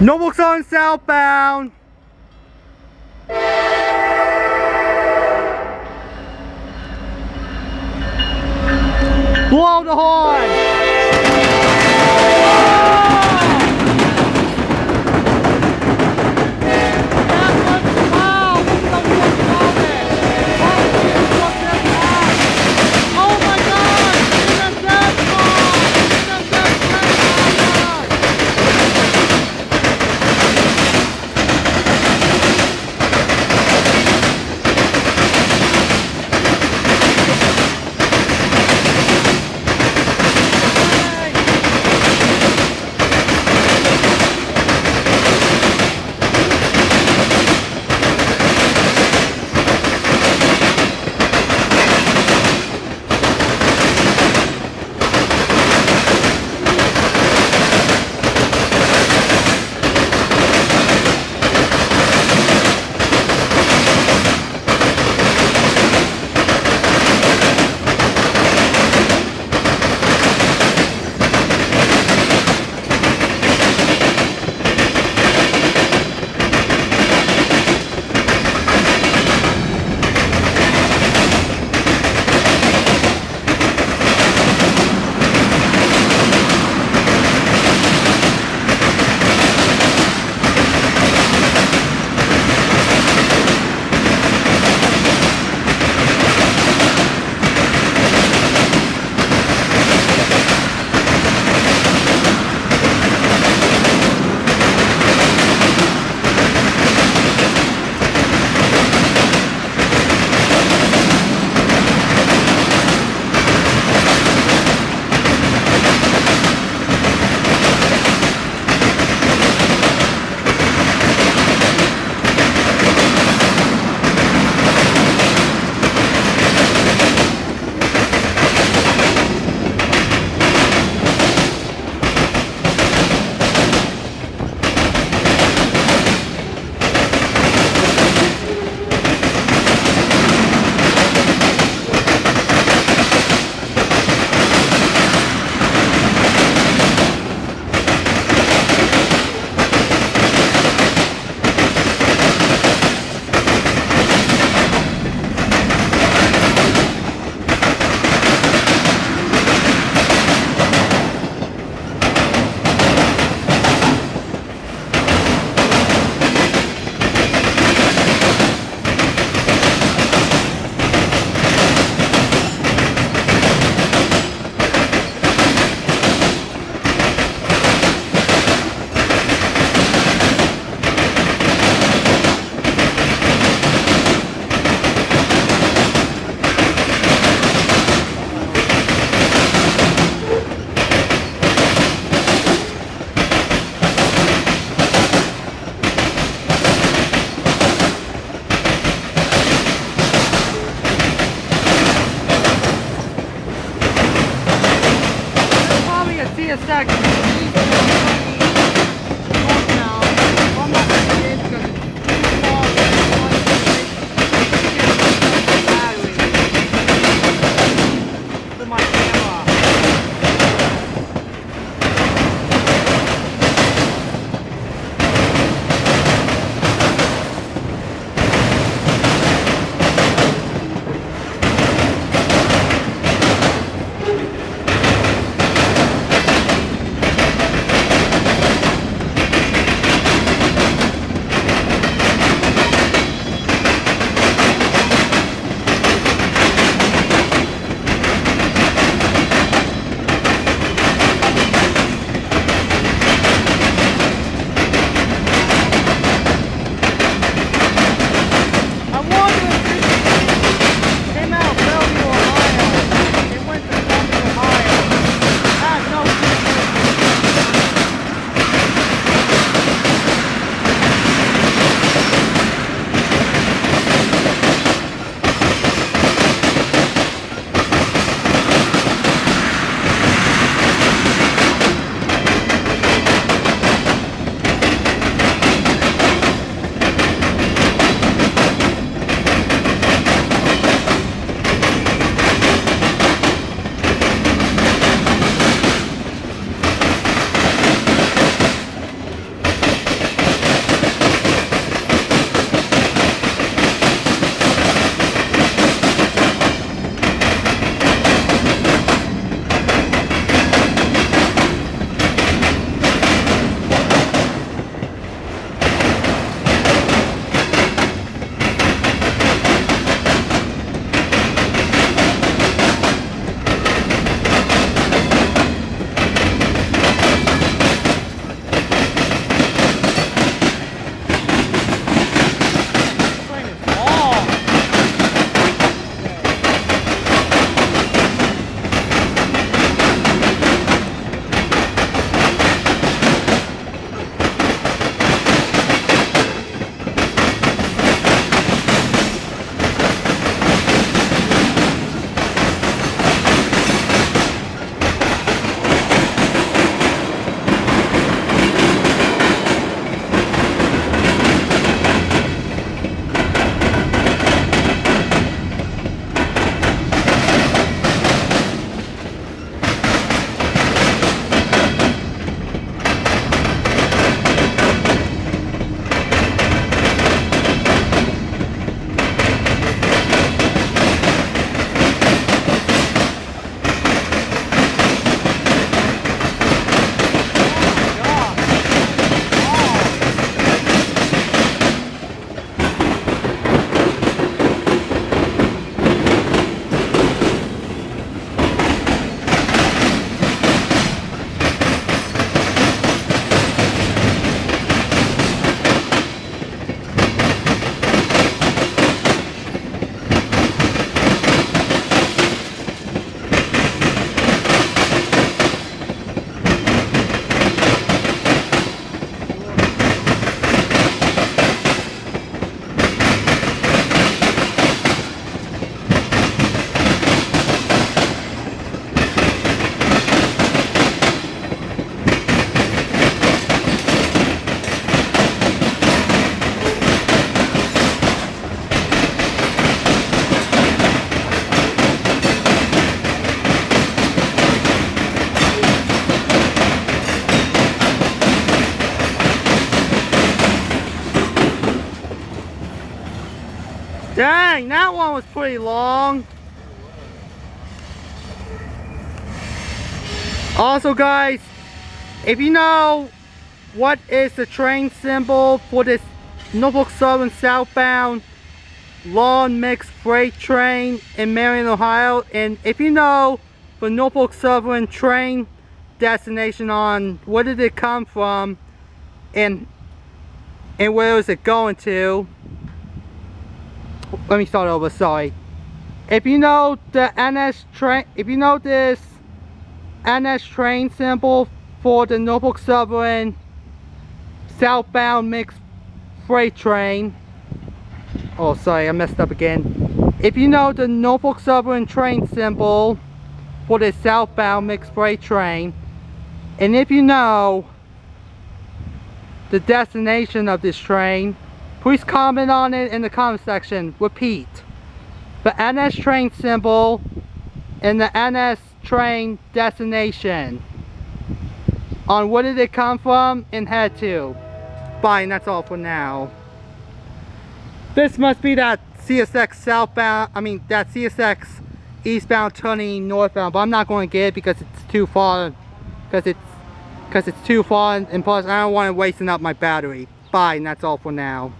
Norfolk Southern southbound. Blow the horn. Dang, that one was pretty long. Also guys, if you know what is the train symbol for this Norfolk Southern southbound long mixed freight train in Marion, Ohio, and if you know the Norfolk Southern train destination on where did it come from and where is it going to, let me start over, sorry. If you know the NS train, if you know this NS train symbol for the Norfolk Southern southbound mixed freight train, oh sorry, I messed up again. If you know the Norfolk Southern train symbol for the southbound mixed freight train, and if you know the destination of this train, please comment on it in the comment section. Repeat, the NS train symbol and the NS train destination on where did it come from and head to. Bye, and that's all for now. This must be that CSX southbound, that CSX eastbound turning northbound, but I'm not going to get it because it's too far, and plus I don't want to waste up my battery. Bye, and that's all for now.